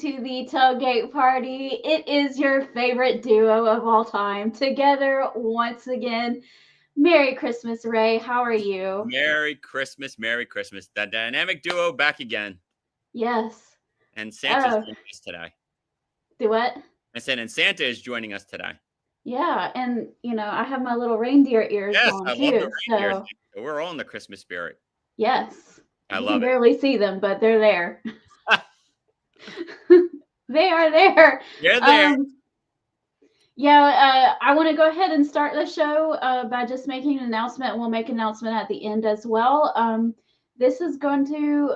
to the Tailgate Party. It is your favorite duo of all time. Together once again. Merry Christmas, Ray. How are you? Merry Christmas, Merry Christmas. The dynamic duo back again. Yes. And Santa's Oh, joining us today. do what? I said, and Santa is joining us today. Yeah, and I have my little reindeer ears Yes, on I love the too. reindeers. So, We're all in the Christmas spirit. yes. I You can love it. barely see them, but they're there. They are there. You're there. Um, I want to go ahead and start the show by just making an announcement. We'll make an announcement at the end as well. This is going to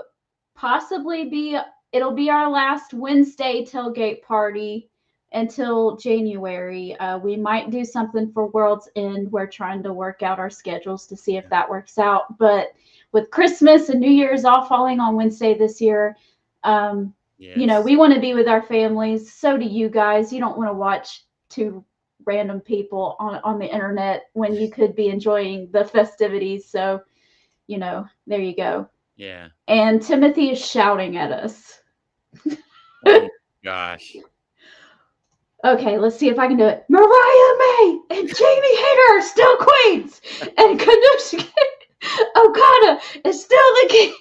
possibly it'll be our last Wednesday tailgate party until January. We might do something for World's End. We're trying to work out our schedules to see if that works out. But with Christmas and New Year's all falling on Wednesday this year, Yes. we want to be with our families. So do you guys. You don't want to watch two random people on the internet when you could be enjoying the festivities. So, there you go. Yeah. And Timothy is shouting at us. Oh my gosh. Okay, let's see if I can do it. Mariah May and Jamie Hader are still queens, and Kanushka Okada is still the king.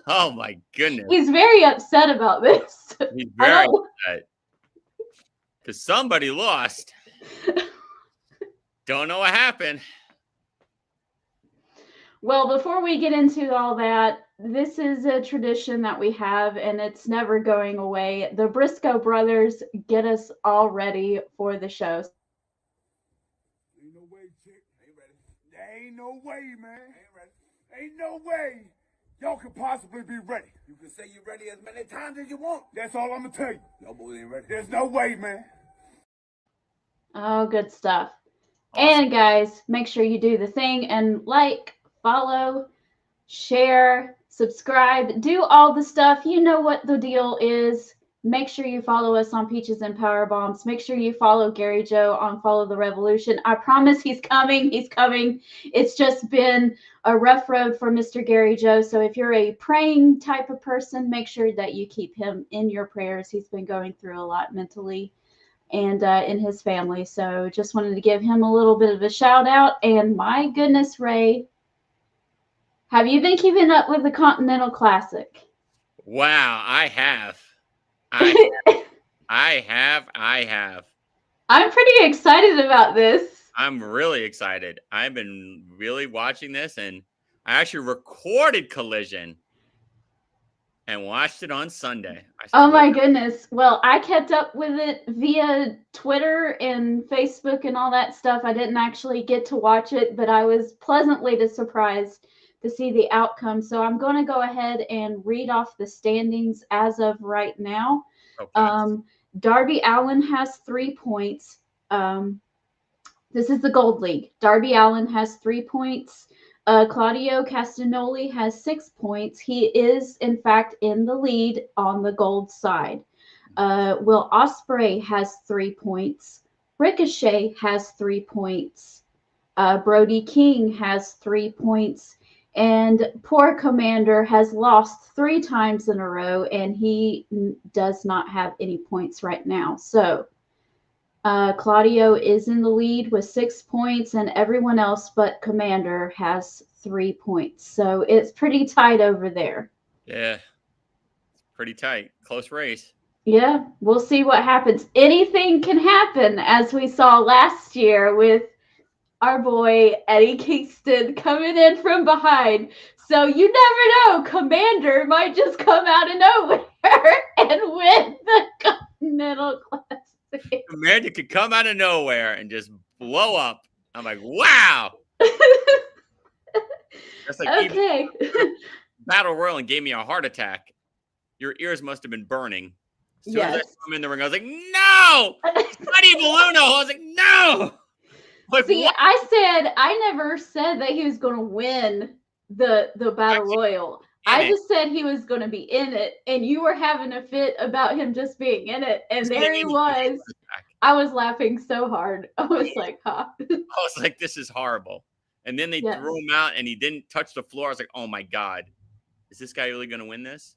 Oh my goodness. He's very upset about this. He's very upset. Because somebody lost. Don't know what happened. Well, before we get into all that, this is a tradition that we have, and it's never going away. The Briscoe brothers get us all ready for the show. Ain't no way, chick. Ain't ready. There ain't no way, man. Ain't ready. Ain't no way y'all could possibly be ready. You can say you're ready as many times as you want. That's all I'm gonna tell you. Y'all boys ain't ready. There's no way, man. Oh, good stuff. Awesome. And guys, make sure you do the thing and like, follow, share, subscribe, do all the stuff. You know what the deal is. Make sure you follow us on Peaches and Power Bombs. Make sure you follow Gary Joe on Follow the Revolution. I promise he's coming. He's coming. It's just been a rough road for Mr. Gary Joe. So if you're a praying type of person, make sure that you keep him in your prayers. He's been going through a lot mentally and in his family. So just wanted to give him a little bit of a shout out. And my goodness, Ray, have you been keeping up with the Continental Classic? Wow, I have. I have. I'm pretty excited about this. I'm really excited. I've been really watching this, and I actually recorded Collision and watched it on Sunday. Oh my goodness. Well, I kept up with it via Twitter and Facebook and all that stuff. I didn't actually get to watch it, but I was pleasantly surprised to see the outcome. So I'm going to go ahead and read off the standings as of right now. Okay. Darby Allin has 3 points. This is the Gold League. Darby Allin has 3 points. Claudio Castagnoli has 6 points. He is, in fact, in the lead on the gold side. Will Ospreay has 3 points. Ricochet has 3 points. Brody King has 3 points. And poor Commander has lost 3 times in a row, and he does not have any points right now. So Claudio is in the lead with 6 points, and everyone else but Commander has 3 points. So it's pretty tight over there. Yeah, it's pretty tight. Close race. Yeah, we'll see what happens. Anything can happen, as we saw last year with our boy Eddie Kingston coming in from behind. So you never know. Commander might just come out of nowhere and win the Continental Classic. Commander could come out of nowhere and just blow up. I'm like, wow. That's like Okay. Battle Royal and gave me a heart attack. Your ears must have been burning. As soon as I saw him in the ring, I was like, no! Buddy Balluno! I was like, no! Like, see, what? I never said that he was going to win the Battle Royal. I just said he was going to be in it, and you were having a fit about him just being in it, and there he was. I was laughing so hard. I was like, huh. I was like, this is horrible. And then they threw him out, and he didn't touch the floor. I was like, oh, my God. Is this guy really going to win this?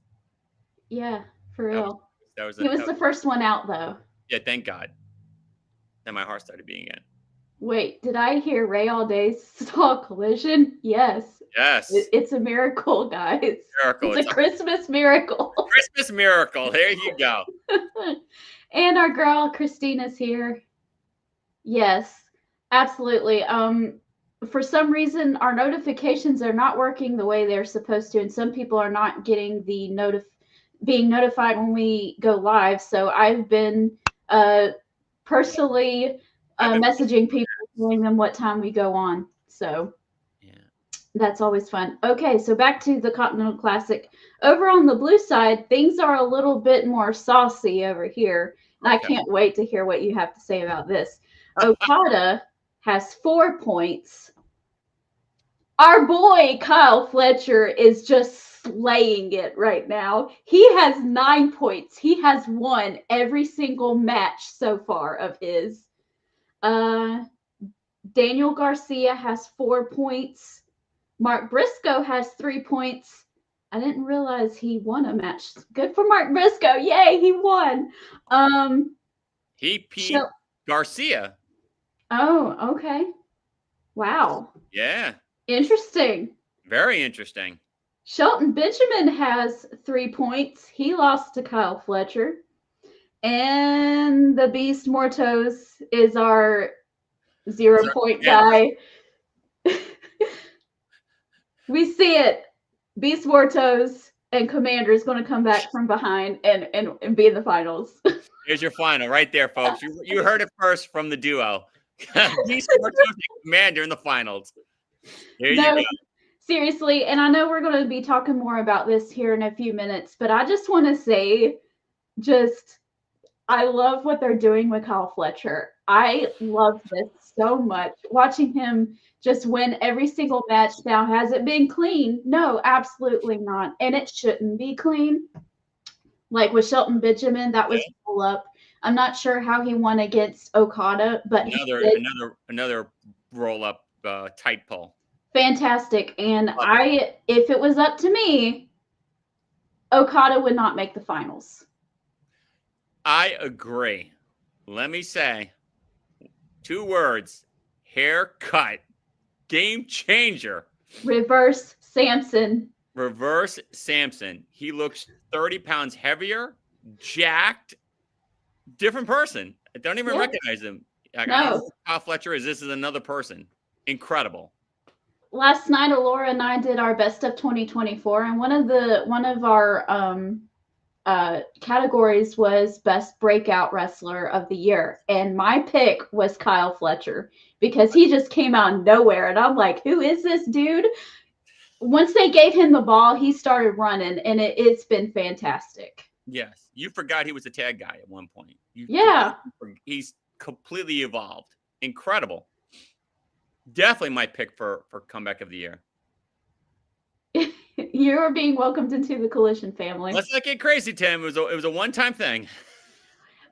Yeah, for real. He was the first one out, though. Yeah, thank God. Then my heart started beating again. Wait, did I hear Ray All Day saw a collision? Yes. Yes. It's a miracle, guys. Miracle. It's a Christmas miracle. Christmas miracle. There you go. And our girl Christina's here. Yes, absolutely. For some reason, our notifications are not working the way they're supposed to, and some people are not getting the being notified when we go live. So I've been personally messaging people, telling them what time we go on. So yeah, that's always fun. Okay, so back to the Continental Classic. Over on the blue side, things are a little bit more saucy over here. Okay. I can't wait to hear what you have to say about this. Okada has 4 points. Our boy Kyle Fletcher is just slaying it right now. He has 9 points. He has won every single match so far of his. Daniel Garcia has 4 points. Mark Briscoe has 3 points. I didn't realize he won a match. Good for Mark Briscoe. Yay, he won. He beat Garcia. Oh, okay. Wow. Yeah. Interesting. Very interesting. Shelton Benjamin has 3 points. He lost to Kyle Fletcher. And the Beast Mortos is our 0 point guy. We see it. Beast Mortos and Commander is going to come back from behind and be in the finals. Here's your final right there, folks. You heard it first from the duo. Beast Mortos and Commander in the finals. There you go. Seriously, and I know we're going to be talking more about this here in a few minutes, but I just want to say, I love what they're doing with Kyle Fletcher. I love this so much. Watching him just win every single match. Now, has it been clean? No, absolutely not. And it shouldn't be clean. Like with Shelton Benjamin, that was pull up. I'm not sure how he won against Okada, but another roll up tight pull. Fantastic. And if it was up to me, Okada would not make the finals. I agree. Let me say 2 words: haircut. Game changer. Reverse Samson. Reverse Samson. He looks 30 pounds heavier, jacked, different person. I don't even recognize him. I don't know who Kyle Fletcher is. This is another person. Incredible. Last night, Alora and I did our best of 2024, and one of our categories was best breakout wrestler of the year, and my pick was Kyle Fletcher because he just came out of nowhere, and I'm like, who is this dude? Once they gave him the ball, he started running, and it's been fantastic. Yes, you forgot he was a tag guy at one point. He's completely evolved. Incredible. Definitely my pick for comeback of the year. You're being welcomed into the Collision family. Let's not get crazy, Tim. It was a one-time thing.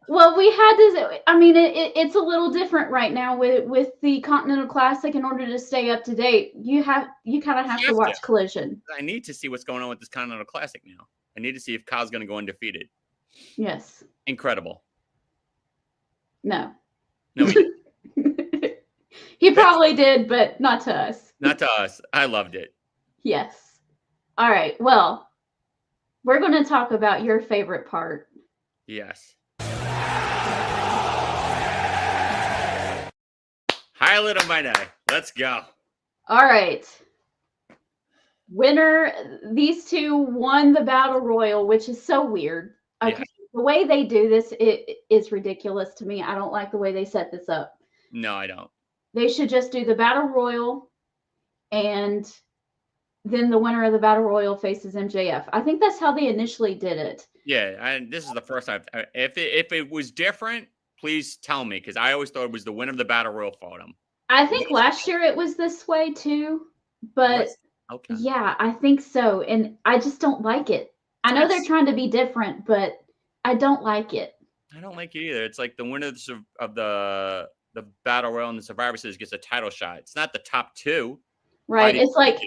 Well, we had to. I mean, it's a little different right now with the Continental Classic. In order to stay up to date, you kind of have to watch Collision. I need to see what's going on with this Continental Classic now. I need to see if Kyle's going to go undefeated. Yes. Incredible. No. No. He probably did, but not to us. Not to us. I loved it. Yes. All right. Well, we're going to talk about your favorite part. Yes. Highlight of my day. Let's go. All right. Winner. These two won the Battle Royal, which is so weird. Okay. Yes. The way they do this is ridiculous to me. I don't like the way they set this up. No, I don't. They should just do the Battle Royal, and then the winner of the Battle Royal faces MJF. I think that's how they initially did it. Yeah, this is the first time. If it was different, please tell me, because I always thought it was the winner of the Battle Royal fought him. I think last year it was this way too, but yeah, I think so. And I just don't like it. I know they're trying to be different, but I don't like it. I don't like it either. It's like the winner of the Battle Royal and the Survivor Series gets a title shot. It's not the top 2. Right. It's like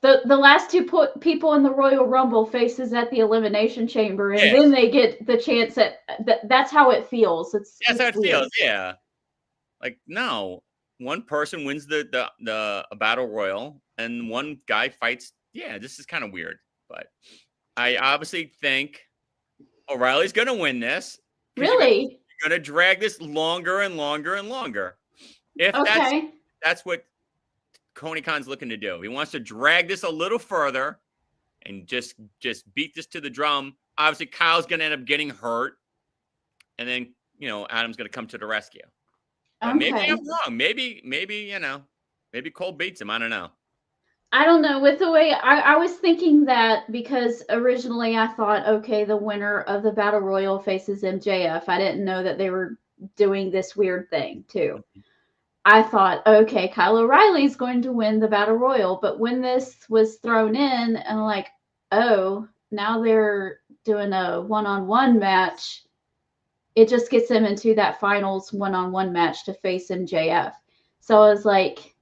The last two people in the Royal Rumble faces at the Elimination Chamber, and Yeah. then they get the chance at that's how it feels. That's how it weird. feels. Yeah. Like, no, one person wins the battle royal, and one guy fights. Yeah, this is kind of weird, but I obviously think O'Reilly's going to win this. Really? You're going to drag this longer and longer and longer. If that's what Coney Khan's looking to do. He wants to drag this a little further and just beat this to the drum. Obviously, Kyle's going to end up getting hurt, and then Adam's going to come to the rescue. But maybe I'm wrong. Maybe maybe Cole beats him. I don't know. I don't know. With the way I was thinking that, because originally I thought, okay, the winner of the Battle Royal faces MJF. I didn't know that they were doing this weird thing too. I thought, okay, Kyle O'Reilly's going to win the Battle Royal. But when this was thrown in, and like, oh, now they're doing a one-on-one match, it just gets them into that finals one-on-one match to face MJF. So I was like,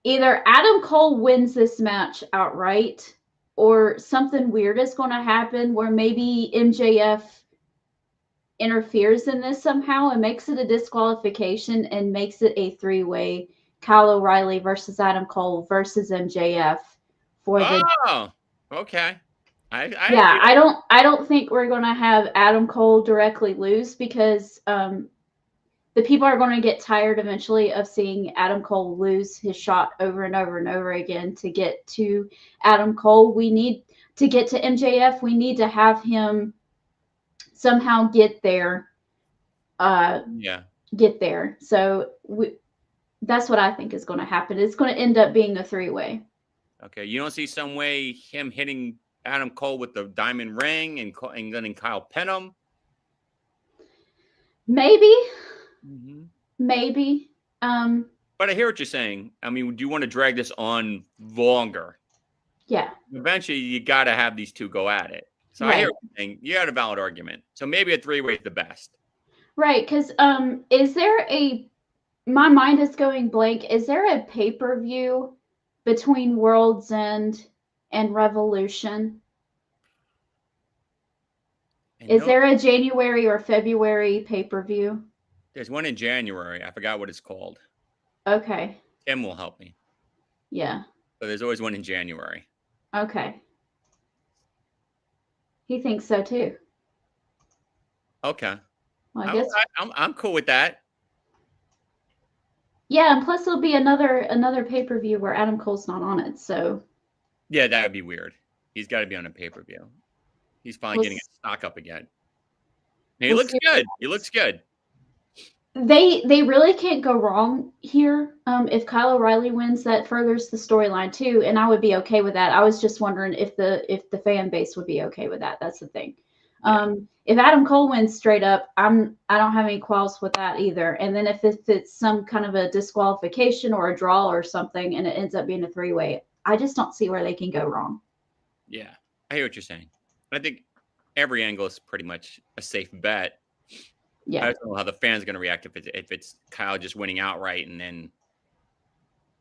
either Adam Cole wins this match outright, or something weird is going to happen where maybe MJF interferes in this somehow and makes it a disqualification and makes it a three-way Kyle O'Reilly versus Adam Cole versus MJF for the. Okay. I don't think we're going to have Adam Cole directly lose, because the people are going to get tired eventually of seeing Adam Cole lose his shot over and over and over again. To get to Adam Cole, we need to get to MJF. We need to have him somehow get there. Get there. So that's what I think is going to happen. It's going to end up being a three-way. Okay. You don't see some way him hitting Adam Cole with the diamond ring and letting Kyle pin him? Maybe. Mm-hmm. Maybe. But I hear what you're saying. I mean, do you want to drag this on longer? Yeah. Eventually, you got to have these two go at it. So right. I hear what you're saying. You got a valid argument. So maybe a three-way is the best. Right, because is there my mind is going blank. Is there a pay-per-view between World's End and Revolution? Is there a January or February pay-per-view? There's one in January. I forgot what it's called. Okay. Tim will help me. Yeah. But there's always one in January. Okay. He thinks so too. Okay. Well, I guess I'm cool with that. Yeah, and plus there'll be another pay-per-view where Adam Cole's not on it, so. Yeah, that would be weird. He's got to be on a pay-per-view. He's finally getting his stock up again. He looks good. He looks good. They really can't go wrong here. If Kyle O'Reilly wins, that furthers the storyline too, and I would be okay with that. I was just wondering if the fan base would be okay with that. That's the thing. Yeah. If Adam Cole wins straight up, I don't have any qualms with that either. And then if it's some kind of a disqualification or a draw or something, and it ends up being a three-way, I just don't see where they can go wrong. Yeah, I hear what you're saying. I think every angle is pretty much a safe bet. Yeah. I don't know how the fans are going to react if it's Kyle just winning outright and then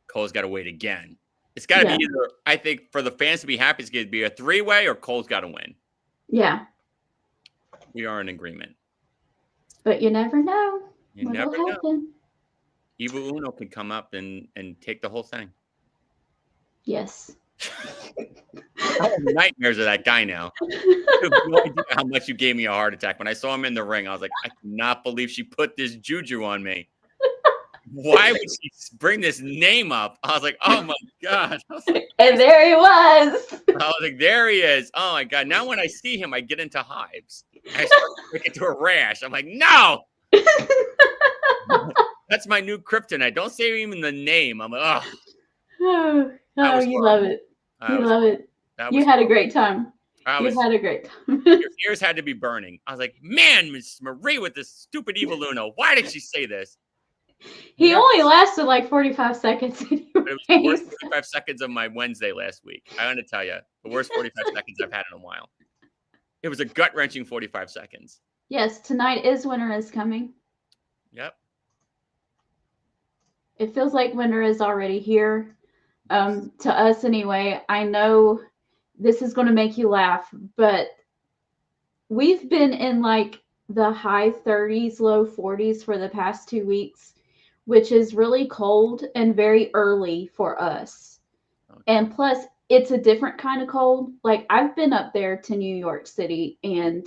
Cole's got to wait again. It's got to be either, I think, for the fans to be happy, it's going to be a three-way or Cole's got to win. Yeah. We are in agreement. But you never know. You never know. Evil Uno can come up and take the whole thing. Yes. I have nightmares of that guy now. I have no idea how much you gave me a heart attack. When I saw him in the ring, I was like, I cannot believe she put this juju on me. Why would she bring this name up? I was like, oh my God. And there he was. I was like, there he is. Oh my God. Now when I see him, I get into hives. I start to get to a rash. I'm like, no. That's my new kryptonite. Don't say even the name. I'm like, oh. Oh, you love it. You love it. You had a great time. You had a great time. Your ears had to be burning. I was like, man, Miss Marie with this stupid Evil Uno. Why did she say this? He only lasted like 45 seconds. It was the worst 45 seconds of my Wednesday last week. I want to tell you, the worst 45 seconds I've had in a while. It was a gut-wrenching 45 seconds. Yes, tonight is Winter is Coming. Yep. It feels like winter is already here. To us anyway. I know this is going to make you laugh, but we've been in like the high 30s, low 40s for the past 2 weeks, which is really cold and very early for us. Okay. And plus, it's a different kind of cold. Like, I've been up there to New York City, and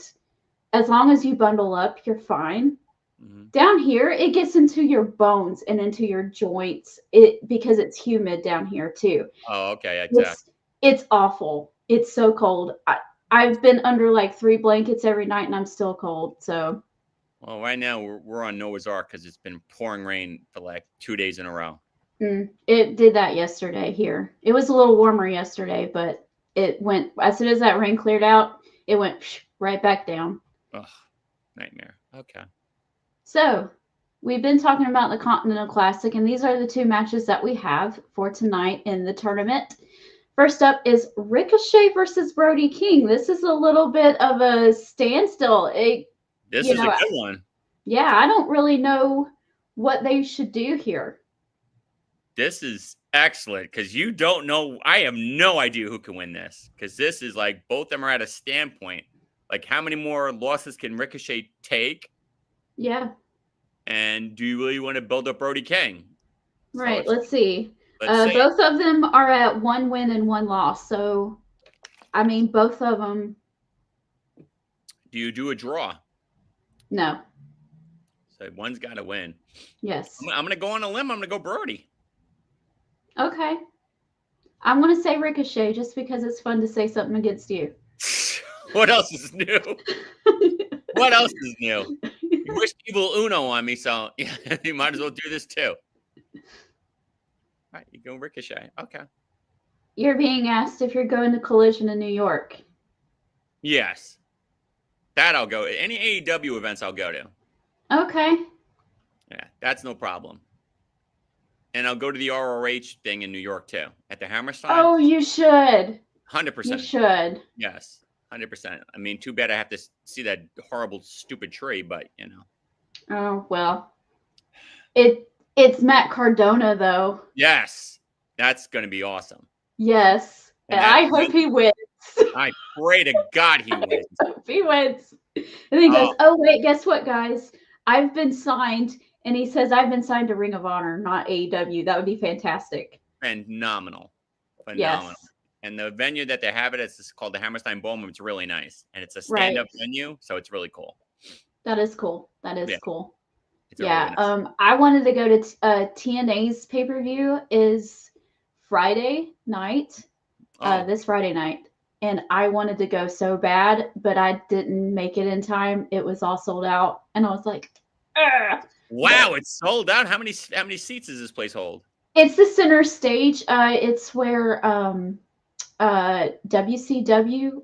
as long as you bundle up, you're fine. Mm-hmm. Down here, it gets into your bones and into your joints because it's humid down here too. Oh, okay, exactly. It's awful. It's so cold. I've been under like 3 blankets every night, and I'm still cold. So, well, right now we're on Noah's Ark because it's been pouring rain for like 2 days in a row. It did that yesterday here. It was a little warmer yesterday, but it went as soon as that rain cleared out. It went right back down. Ugh, nightmare. Okay. So, we've been talking about the Continental Classic, and these are the 2 matches that we have for tonight in the tournament. First up is Ricochet versus Brody King. This is a little bit of a standstill. This is a good one. Yeah, I don't really know what they should do here. This is excellent because you don't know. I have no idea who can win this because this is like both of them are at a standpoint. Like, how many more losses can Ricochet take? Yeah. And do you really want to build up Brody King? Right. Let's see. See. Both of them are at 1 win and 1 loss. So, I mean, both of them. Do you do a draw? No. So one's got to win. Yes. I'm going to go on a limb. I'm going to go Brody. Okay. I'm going to say Ricochet just because it's fun to say something against you. What else is new? What else is new? You wish evil Uno on me, so yeah, you might as well do this too. All right, you go Ricochet. Okay. You're being asked if you're going to Collision in New York. Yes. That I'll go. Any AEW events I'll go to. Okay. Yeah, that's no problem. And I'll go to the ROH thing in New York too, at the Hammerstein. Oh, you should. 100%. You should. Yes, 100%. I mean, too bad I have to see that horrible, stupid tree, but you know. Oh well. It's Matt Cardona though. Yes, that's going to be awesome. Yes, and I hope he wins. I pray to God he wins. I hope he wins. And he goes, "Oh wait, guess what, guys? I've been signed." And he says, "I've been signed to Ring of Honor, not AEW." That would be fantastic. Phenomenal. Yes. And the venue that they have it is called the Hammerstein Ballroom. It's really nice. And it's a stand-up venue, so it's really cool. That is cool. That is cool. Yeah. Really nice. I wanted to go to TNA's pay-per-view is Friday night, this Friday night. And I wanted to go so bad, but I didn't make it in time. It was all sold out. And I was like, ugh. Wow, it's sold out. How many seats does this place hold? It's the center stage. It's where WCW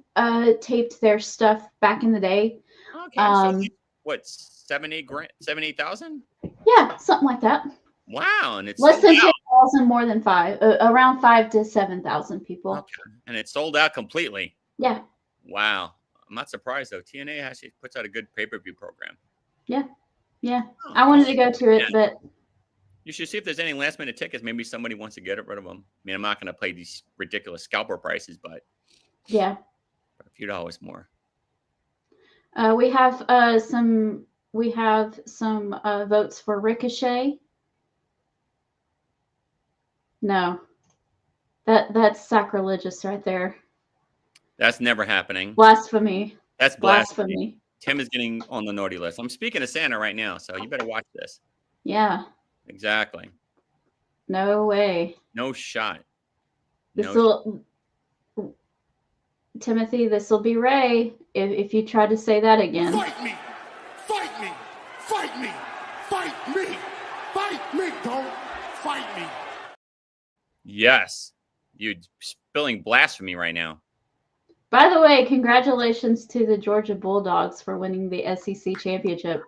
taped their stuff back in the day. Okay, so what, 7,000? Yeah, something like that. Wow, and it's less than 10,000, more than 5, around 5,000 to 7,000 people. Okay, and it's sold out completely. Yeah. Wow, I'm not surprised though. TNA actually puts out a good pay-per-view program. Yeah. Yeah, I wanted to go to it, but you should see if there's any last-minute tickets. Maybe somebody wants to get rid of them. I mean, I'm not going to pay these ridiculous scalper prices, but yeah, a few dollars more. We have some votes for Ricochet. No, that's sacrilegious right there. That's never happening. Blasphemy. That's blasphemy. Tim is getting on the naughty list. I'm speaking to Santa right now, so you better watch this. Yeah. Exactly. No way. No shot. Timothy, this will be Ray if you try to say that again. Fight me! Fight me! Fight me! Fight me! Fight me! Don't fight me! Yes. You're spilling blasphemy right now. By the way, congratulations to the Georgia Bulldogs for winning the SEC championship.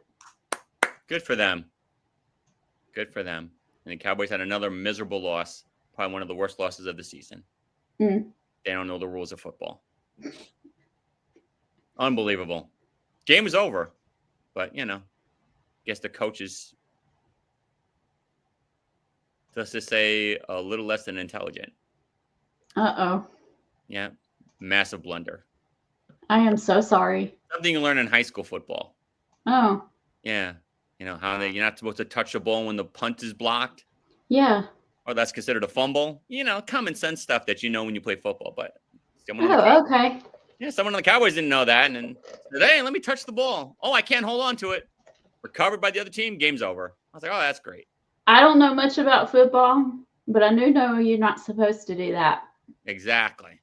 Good for them. Good for them. And the Cowboys had another miserable loss, probably one of the worst losses of the season. They don't know the rules of football. Unbelievable. Game was over, but, you know, guess the coaches, let's just say, a little less than intelligent. Uh-oh. Yeah, massive blunder. I am so sorry. Something you learn in high school football. Oh. Yeah. How you're not supposed to touch the ball when the punt is blocked. Yeah. Or that's considered a fumble. Common sense stuff that you know when you play football. But Okay. Yeah, someone on the Cowboys didn't know that, and then said, "Hey, let me touch the ball. Oh, I can't hold on to it. Recovered by the other team. Game's over." I was like, "Oh, that's great." I don't know much about football, but I do know you're not supposed to do that. Exactly.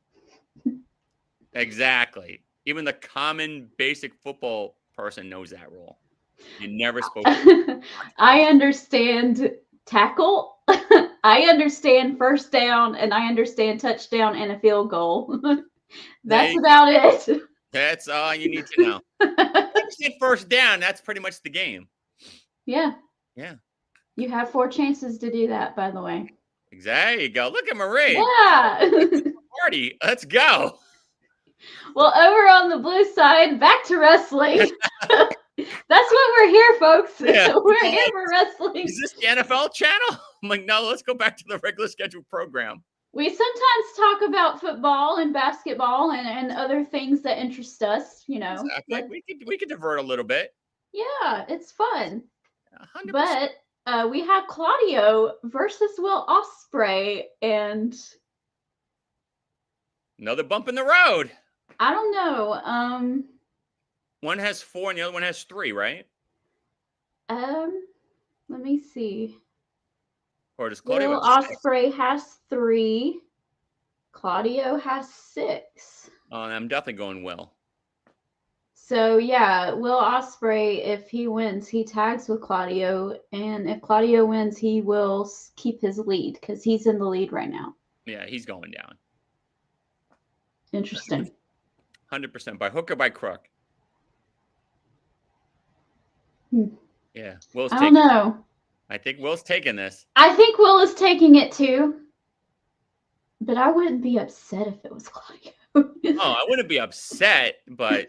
Exactly. Even the common basic football person knows that rule. You never spoke. I understand tackle. I understand first down, and I understand touchdown and a field goal. That's about it. That's all you need to know. Once you get first down, that's pretty much the game. Yeah. Yeah. You have 4 chances to do that, by the way. There you go. Look at Marie. Yeah. Party. Let's go. Well, over on the blue side, back to wrestling. That's what we're here, folks. Yeah. We're here for wrestling. Is this the NFL channel? I'm like, no, let's go back to the regular scheduled program. We sometimes talk about football and basketball and other things that interest us, Exactly. We could divert a little bit. Yeah, it's fun. 100%. But we have Claudio versus Will Ospreay, and another bump in the road. I don't know. One has 4 and the other one has 3, right? Let me see. Or does Claudio Will have 6? Ospreay has 3. Claudio has 6. I'm definitely going Will. So yeah, Will Ospreay, if he wins, he tags with Claudio, and if Claudio wins, he will keep his lead because he's in the lead right now. Yeah, he's going down. Interesting. 100% by hook or by crook. Yeah, Will's I don't know. I think Will's taking this. I think Will is taking it too, but I wouldn't be upset if it was Claudio. I wouldn't be upset, but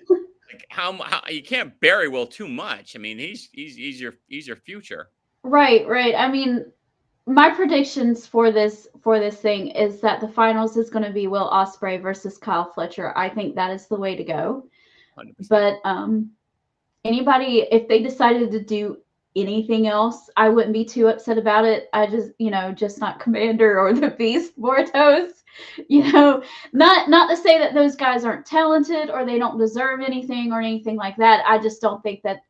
how you can't bury Will too much. I mean, he's your future. Right. I mean, my predictions for this thing is that the finals is going to be Will Ospreay versus Kyle Fletcher. I think that is the way to go. 100%. But anybody, if they decided to do anything else, I wouldn't be too upset about it. I just, just not Commander or the Beast Bortos. Not to say that those guys aren't talented or they don't deserve anything or anything like that. I just don't think that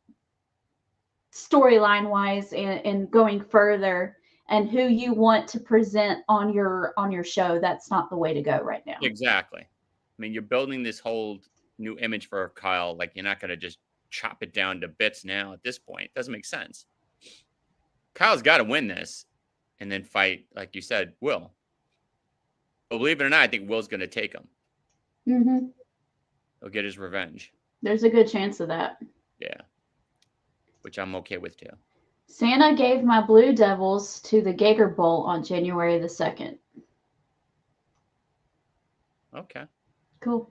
storyline wise and going further and who you want to present on your show, that's not the way to go right now. Exactly. I mean, you're building this whole new image for Kyle. Like, you're not going to just chop it down to bits now at this point. It doesn't make sense. Kyle's got to win this and then fight, like you said, Will. But believe it or not, I think Will's going to take him. Mm-hmm. He'll get his revenge. There's a good chance of that. Yeah. Which I'm okay with, too. Santa gave my Blue Devils to the Gator Bowl on January the 2nd. Okay. Cool.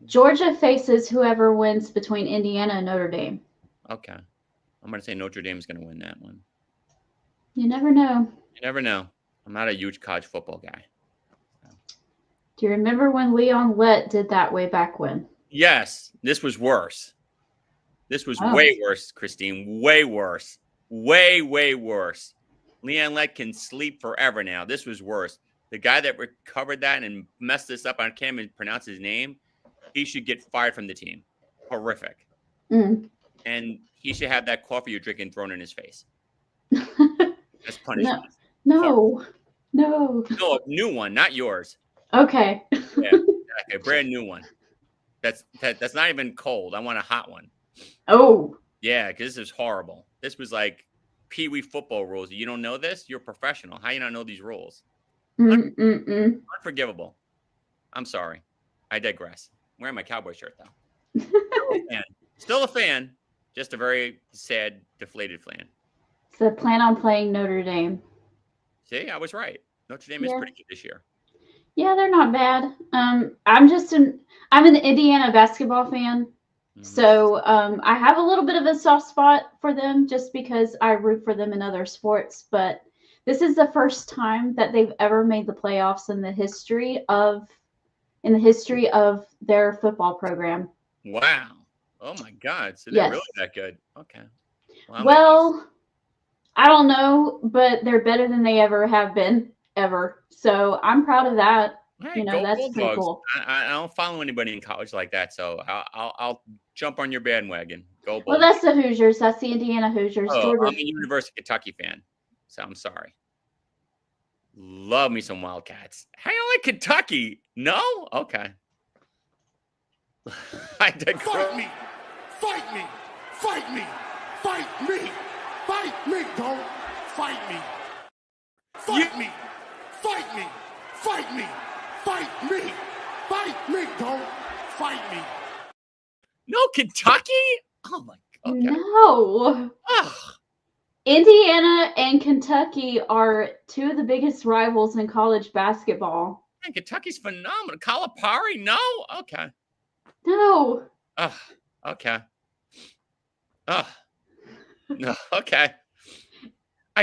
Georgia faces whoever wins between Indiana and Notre Dame. Okay. I'm going to say Notre Dame's going to win that one. You never know. You never know. I'm not a huge college football guy. So. Do you remember when Leon Lett did that way back when? Yes. This was worse. This was way worse, Christine. Way worse. Way, way worse. Leon Lett can sleep forever now. This was worse. The guy that recovered that and messed this up, I can't even pronounce his name, he should get fired from the team. Horrific. Mm. And he should have that coffee you're drinking thrown in his face. That's punishment. No, a new one, not yours. Okay. Yeah, a brand new one. That's not even cold. I want a hot one. Oh. Yeah, because this is horrible. This was like Pee-wee football rules. You don't know this? You're a professional. How you not know these rules? Unforgivable. I'm sorry. I digress. I'm wearing my cowboy shirt, though. Still a fan. Just a very sad, deflated fan. So plan on playing Notre Dame. See, I was right. Notre Dame is pretty good this year. Yeah, they're not bad. I'm an Indiana basketball fan. Mm-hmm. So I have a little bit of a soft spot for them just because I root for them in other sports. But This is the first time that they've ever made the playoffs in the history of their football program. Wow. Oh my God. So they're Yes. really that good. Okay. Well, I don't know, but they're better than they ever have been, ever. So I'm proud of that. Hey, go That's Bulldogs. pretty cool. I don't follow anybody in college like that, so I'll jump on your bandwagon. Go Bulldogs. Well, that's the Hoosiers. That's the Indiana Hoosiers. Oh, I'm a University of Kentucky fan, so I'm sorry. Love me some Wildcats. How you like Kentucky? No? Okay. Fight me! Fight me! Fight me! Fight me! Fight me! Don't fight me! Fight me! Fight me! Fight me! Fight me! Fight me! Don't fight me! No, Kentucky? Oh my God. Okay. No. Ugh. Indiana and Kentucky are two of the biggest rivals in college basketball. Man, Kentucky's phenomenal. Calipari? No? Okay. No. Ugh. Okay. Ugh. No. Okay.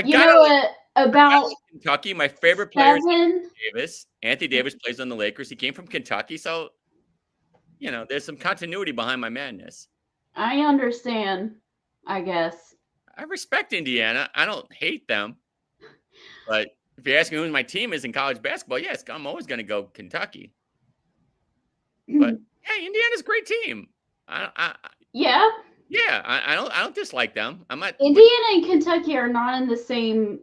You know what? About Kentucky, my favorite player is 7. Anthony Davis. Anthony Davis plays on the Lakers. He came from Kentucky, so there's some continuity behind my madness. I understand, I guess. I respect Indiana. I don't hate them. But if you ask me who my team is in college basketball, yes, I'm always going to go Kentucky. But hey, Indiana's a great team. Yeah. Yeah, I don't dislike them. I'm not. Indiana and Kentucky are not in the same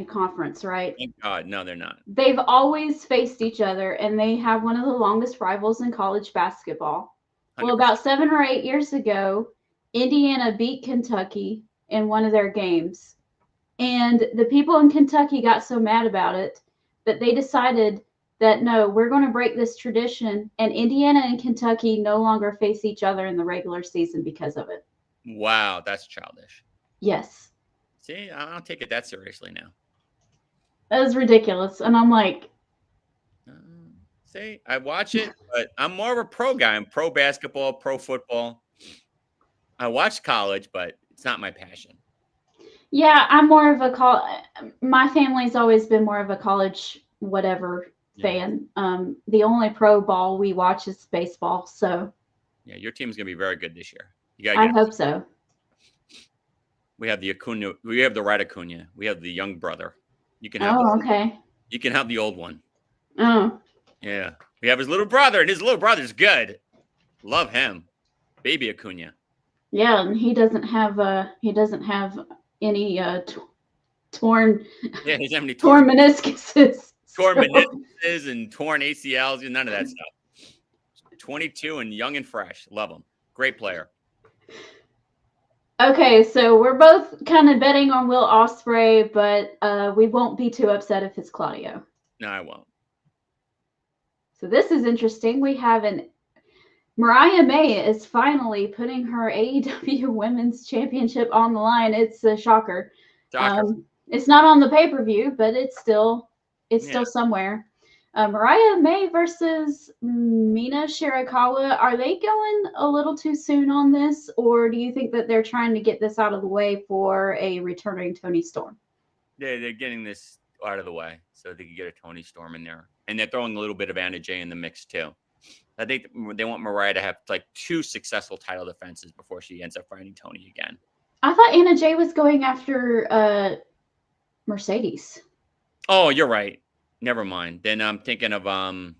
conference, right? Thank God, no, they're not. They've always faced each other, and they have one of the longest rivals in college basketball. 100%. Well, about 7 or 8 years ago, Indiana beat Kentucky in one of their games, and the people in Kentucky got so mad about it that they decided that no, we're going to break this tradition, and Indiana and Kentucky no longer face each other in the regular season because of it. Wow, that's childish. Yes. See, I don't take it that seriously now. That is ridiculous, and I'm like, see, I watch it, but I'm more of a pro guy. I'm pro basketball, pro football. I watch college, but it's not my passion. Yeah, I'm more of a my family's always been more of a college whatever fan. The only pro ball we watch is baseball, so yeah, your team's gonna be very good this year. I hope so. We have the Acuna. We have the right Acuna. We have the young brother. You can have. Okay. You can have the old one. Oh. Yeah, we have his little brother, and his little brother's good. Love him, baby Acuna. Yeah, and he doesn't have any torn. Yeah, he doesn't have any torn meniscuses. Torn meniscuses and torn ACLs, none of that stuff. 22 and young and fresh. Love him. Great player. Okay, so we're both kind of betting on Will Ospreay, but we won't be too upset if it's Claudio. No, I won't. So this is interesting. We have Mariah May is finally putting her AEW Women's Championship on the line. It's a shocker. It's not on the pay-per-view, but it's still somewhere. Mariah May versus Mina Shirakawa. Are they going a little too soon on this, or do you think that they're trying to get this out of the way for a returning Toni Storm? They're getting this out of the way so they can get a Toni Storm in there. And they're throwing a little bit of Anna Jay in the mix, too. I think they want Mariah to have like 2 successful title defenses before she ends up fighting Toni again. I thought Anna Jay was going after Mercedes. Oh, you're right. Never mind. Then I'm thinking of what am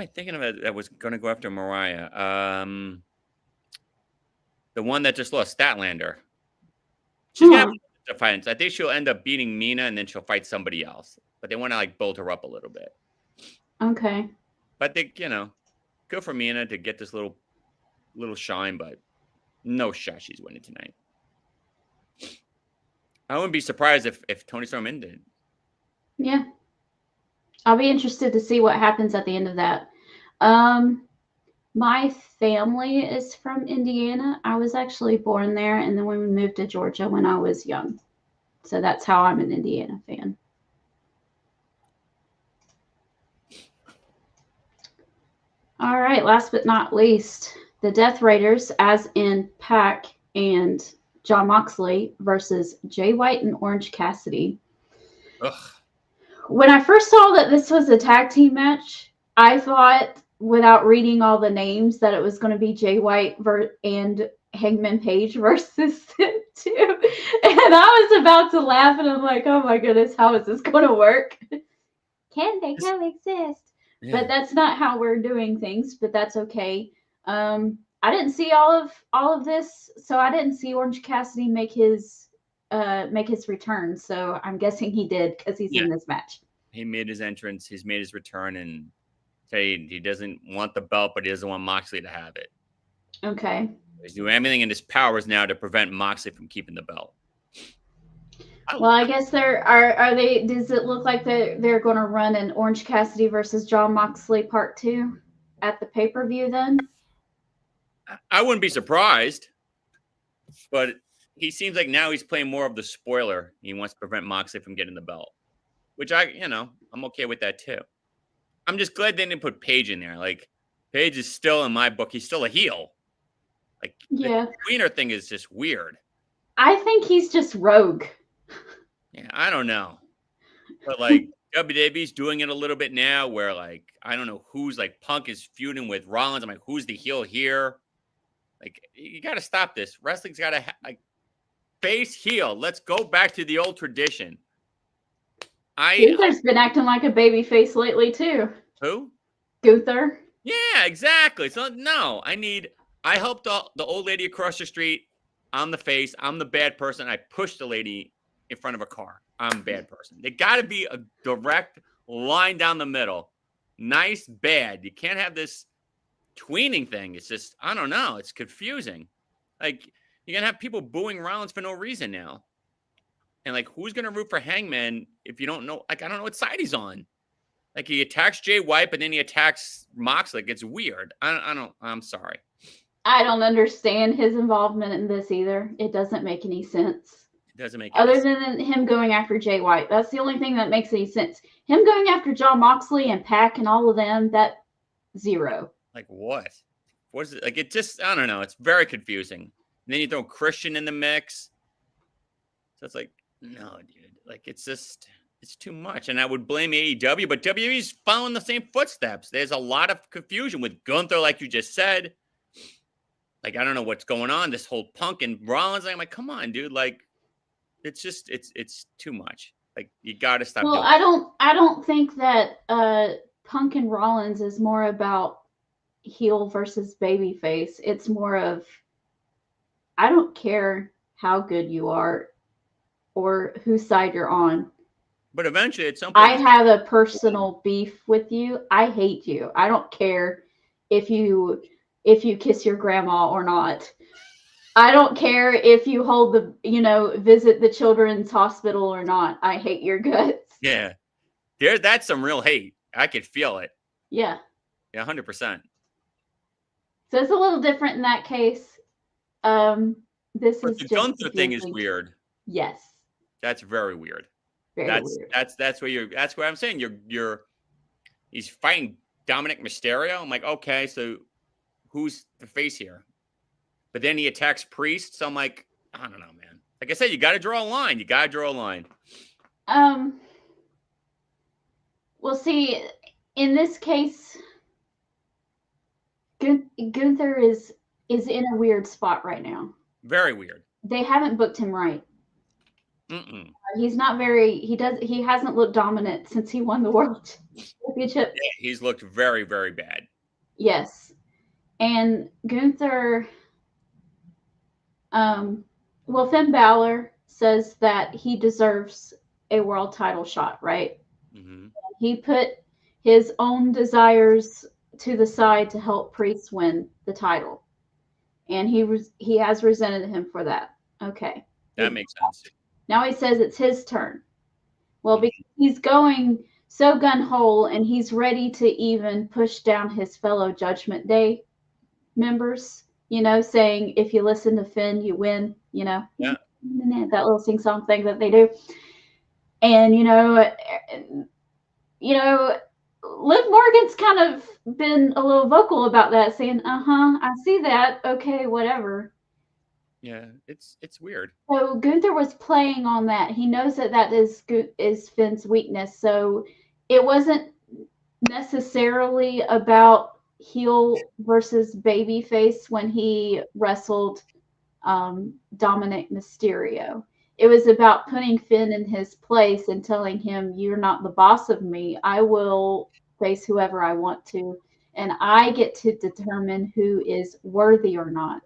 I thinking of that was going to go after Mariah? The one that just lost, Statlander. She's going to have to fight. I think she'll end up beating Mina, and then she'll fight somebody else. But they want to like build her up a little bit. Okay. But they, good for Mina to get this little shine, but no shot she's winning tonight. I wouldn't be surprised if Toni Storm ended. Yeah. I'll be interested to see what happens at the end of that. My family is from Indiana. I was actually born there, and then we moved to Georgia when I was young. So that's how I'm an Indiana fan. All right, last but not least, the Death Raiders, as in Pac and John Moxley versus Jay White and Orange Cassidy. Ugh. When I first saw that this was a tag team match, I thought, without reading all the names, that it was going to be Jay White and Hangman Page versus them two. And I was about to laugh, and I'm like, oh my goodness, how is this going to work? Can they coexist? Yeah. But that's not how we're doing things, but that's okay. I didn't see all of this, so I didn't see Orange Cassidy make his return. So I'm guessing he did because he's in this match. He made his entrance. He's made his return, and he doesn't want the belt, but he doesn't want Moxley to have it. Okay. He's doing everything in his powers now to prevent Moxley from keeping the belt. Well, I guess are they? Does it look like they're going to run an Orange Cassidy versus John Moxley Part 2 at the pay-per-view then? I wouldn't be surprised, but he seems like now he's playing more of the spoiler. He wants to prevent Moxley from getting the belt, which I'm okay with that too. I'm just glad they didn't put Paige in there. Like, Paige is still, in my book, he's still a heel. Like, the tweener thing is just weird. I think he's just rogue. Yeah, I don't know. But, like, WWE's doing it a little bit now where, like, I don't know who's, like, Punk is feuding with Rollins. I'm like, who's the heel here? Like, you got to stop this. Wrestling's got to, face heel. Let's go back to the old tradition. Gunther's been acting like a baby face lately, too. Who? Gunther. Yeah, exactly. So, no, I helped the old lady across the street. I'm the face. I'm the bad person. I pushed the lady in front of a car. I'm a bad person. They got to be a direct line down the middle. Nice, bad. You can't have this tweening thing. It's just, I don't know. It's confusing. Like, you're going to have people booing Rollins for no reason now. And, like, who's going to root for Hangman if you don't know? Like, I don't know what side he's on. Like, he attacks Jay White, but then he attacks Mox. Like, it's weird. I'm sorry. I don't understand his involvement in this either. It doesn't make any sense. It doesn't make any sense. Other than him going after Jay White. That's the only thing that makes any sense. Him going after John Moxley and Pac and all of them, that zero. Like, what? What is it? Like, it just, I don't know. It's very confusing. And then you throw Christian in the mix. So it's like, no, dude. Like, it's just, it's too much. And I would blame AEW, but WWE's following the same footsteps. There's a lot of confusion with Gunther, like you just said. Like, I don't know what's going on. This whole Punk and Rollins. I'm like, come on, dude. Like, it's just, it's too much. Like, you got to stop. Well, I don't think that Punk and Rollins is more about heel versus babyface. It's more of, I don't care how good you are or whose side you're on. But eventually, at some point, I have a personal beef with you. I hate you. I don't care if you kiss your grandma or not. I don't care if you hold visit the children's hospital or not. I hate your guts. Yeah. That's some real hate. I could feel it. Yeah. Yeah, 100%. So it's a little different in that case. The Gunther thing is weird. Yes. That's very weird. Very weird. That's where I'm saying he's fighting Dominic Mysterio. I'm like, okay, so who's the face here? But then he attacks Priest. So I'm like, I don't know, man. Like I said, you got to draw a line. Well, see, in this case, Gunther is in a weird spot right now. Very weird. They haven't booked him right. Mm-mm. He's not he hasn't looked dominant since he won the World Championship. Yeah, he's looked very, very bad. Yes. And Gunther, Finn Balor says that he deserves a world title shot, right? Mm-hmm. He put his own desires to the side to help Priest win the title. And he has resented him for that. Okay. That makes sense. Now he says it's his turn. Well, because he's going so gun-ho and he's ready to even push down his fellow Judgment Day members, saying, if you listen to Finn, you win, Yeah. That little sing-song thing that they do. And, Liv Morgan's kind of been a little vocal about that, saying, I see that. Okay, whatever. Yeah, it's weird. So Gunther was playing on that. He knows that is Finn's weakness. So it wasn't necessarily about heel versus babyface when he wrestled Dominic Mysterio. It was about putting Finn in his place and telling him, "You're not the boss of me. I will face whoever I want to, and I get to determine who is worthy or not."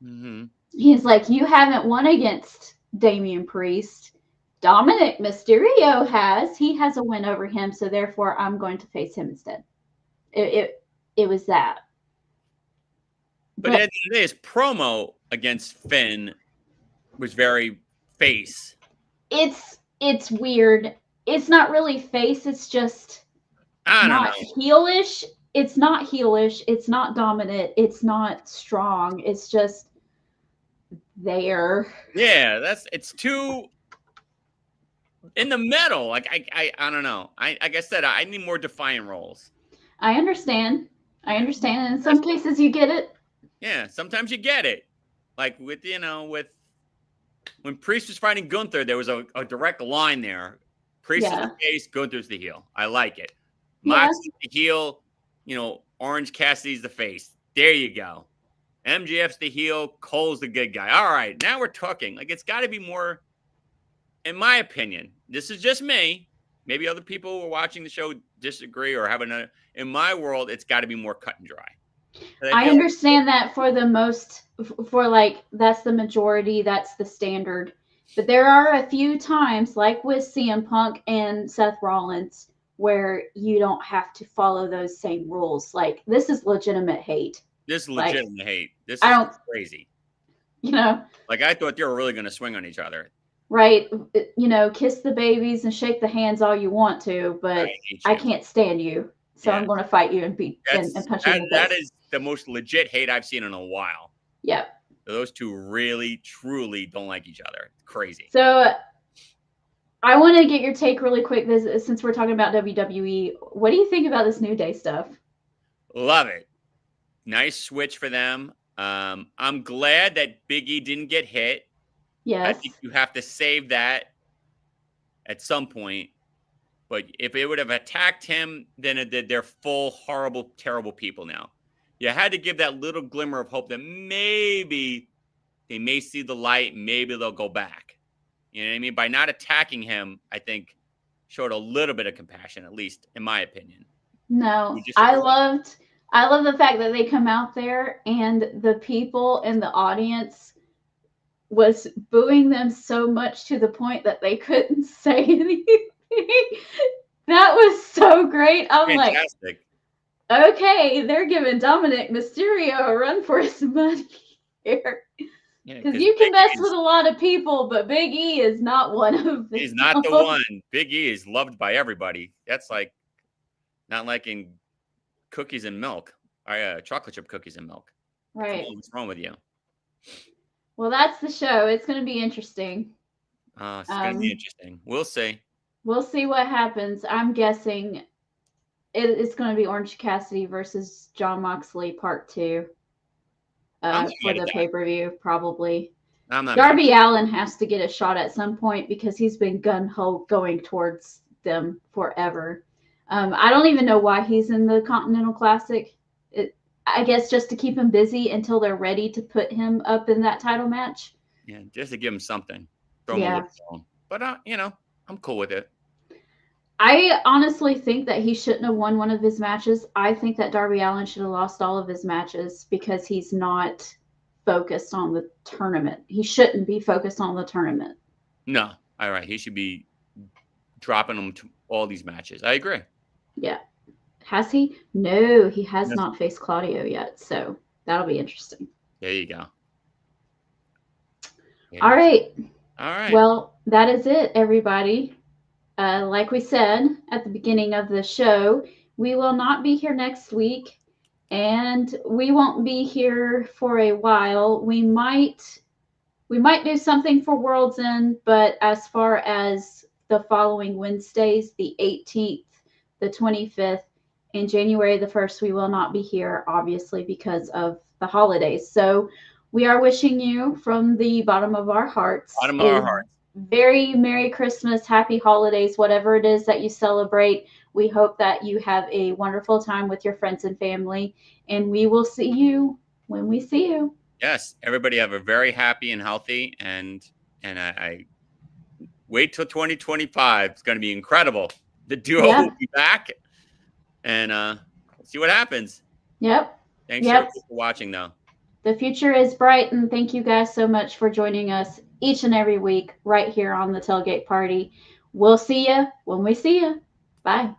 Mm-hmm. He's like, "You haven't won against Damian Priest. Dominic Mysterio has. He has a win over him, so therefore I'm going to face him instead." It was that. But at the end of the day, his promo against Finn was very face. It's weird. It's not really face. It's just I don't not know. heelish. It's not heelish. It's not dominant. It's not strong. It's just there. Yeah, it's too in the middle. Like I don't know. Like I said, I need more defiant roles. I understand. And in some cases you get it. Yeah, sometimes you get it. Like with when Priest was fighting Gunther, there was a direct line there. Priest is the face, Gunther's the heel. I like it. Moxley's the heel, Orange Cassidy's the face. There you go. MJF's the heel, Cole's the good guy. All right, now we're talking. Like, it's got to be more, in my opinion, this is just me. Maybe other people who are watching the show disagree or have another. In my world, it's got to be more cut and dry. I understand that for that's the majority, that's the standard. But there are a few times, like with CM Punk and Seth Rollins, where you don't have to follow those same rules. Like, this is legitimate hate. This is legitimate hate. This is crazy. Like, I thought they were really going to swing on each other. Right. Kiss the babies and shake the hands all you want to, but I can't stand you. So I'm going to fight you and punch you in the face. That is the most legit hate I've seen in a while. Yep. Those two really, truly don't like each other. It's crazy. So I want to get your take really quick, since we're talking about WWE. What do you think about this New Day stuff? Love it. Nice switch for them. I'm glad that Big E didn't get hit. Yes. I think you have to save that at some point. But if it would have attacked him, then they're full, horrible, terrible people now. You had to give that little glimmer of hope that maybe they may see the light. Maybe they'll go back. You know what I mean? By not attacking him, I think showed a little bit of compassion, at least in my opinion. No, I love the fact that they come out there and the people in the audience was booing them so much to the point that they couldn't say anything. That was so great. I'm fantastic. Like, okay, they're giving Dominic Mysterio a run for his money here. Because you can mess with a lot of people, but Big E is not one of them. He's not the one. Big E is loved by everybody. That's like not liking cookies and milk. Chocolate chip cookies and milk. Right. What's wrong with you? Well, that's the show. It's going to be interesting. It's going to be interesting. We'll see. We'll see what happens. I'm guessing it's going to be Orange Cassidy versus Jon Moxley Part 2 for the pay-per-view, probably. Darby Allin has to get a shot at some point because he's been gung-ho going towards them forever. I don't even know why he's in the Continental Classic. I guess just to keep him busy until they're ready to put him up in that title match. Yeah, just to give him something. Throw him a little bone. But, I'm cool with it. I honestly think that he shouldn't have won one of his matches. I think that Darby Allin should have lost all of his matches because he's not focused on the tournament. He shouldn't be focused on the tournament. No. All right. He should be dropping them to all these matches. I agree. Yeah. Has he? No, he has not faced Claudio yet. So that'll be interesting. There you go. Yeah. All right. All right. Well, that is it, everybody. Like we said at the beginning of the show, we will not be here next week, and we won't be here for a while. We might do something for World's End, but as far as the following Wednesdays, the 18th, the 25th, and January the 1st, we will not be here, obviously, because of the holidays. So we are wishing you from the bottom of our hearts Bottom of our hearts. very Merry Christmas, Happy Holidays, whatever it is that you celebrate. We hope that you have a wonderful time with your friends and family, and we will see you when we see you. Yes, everybody have a very happy and healthy, and I wait till 2025. It's going to be incredible. The duo will be back, and we'll see what happens. Yep. Thanks everybody for watching, though. The future is bright, and thank you guys so much for joining us each and every week right here on the Tailgate Party. We'll see you when we see you. Bye.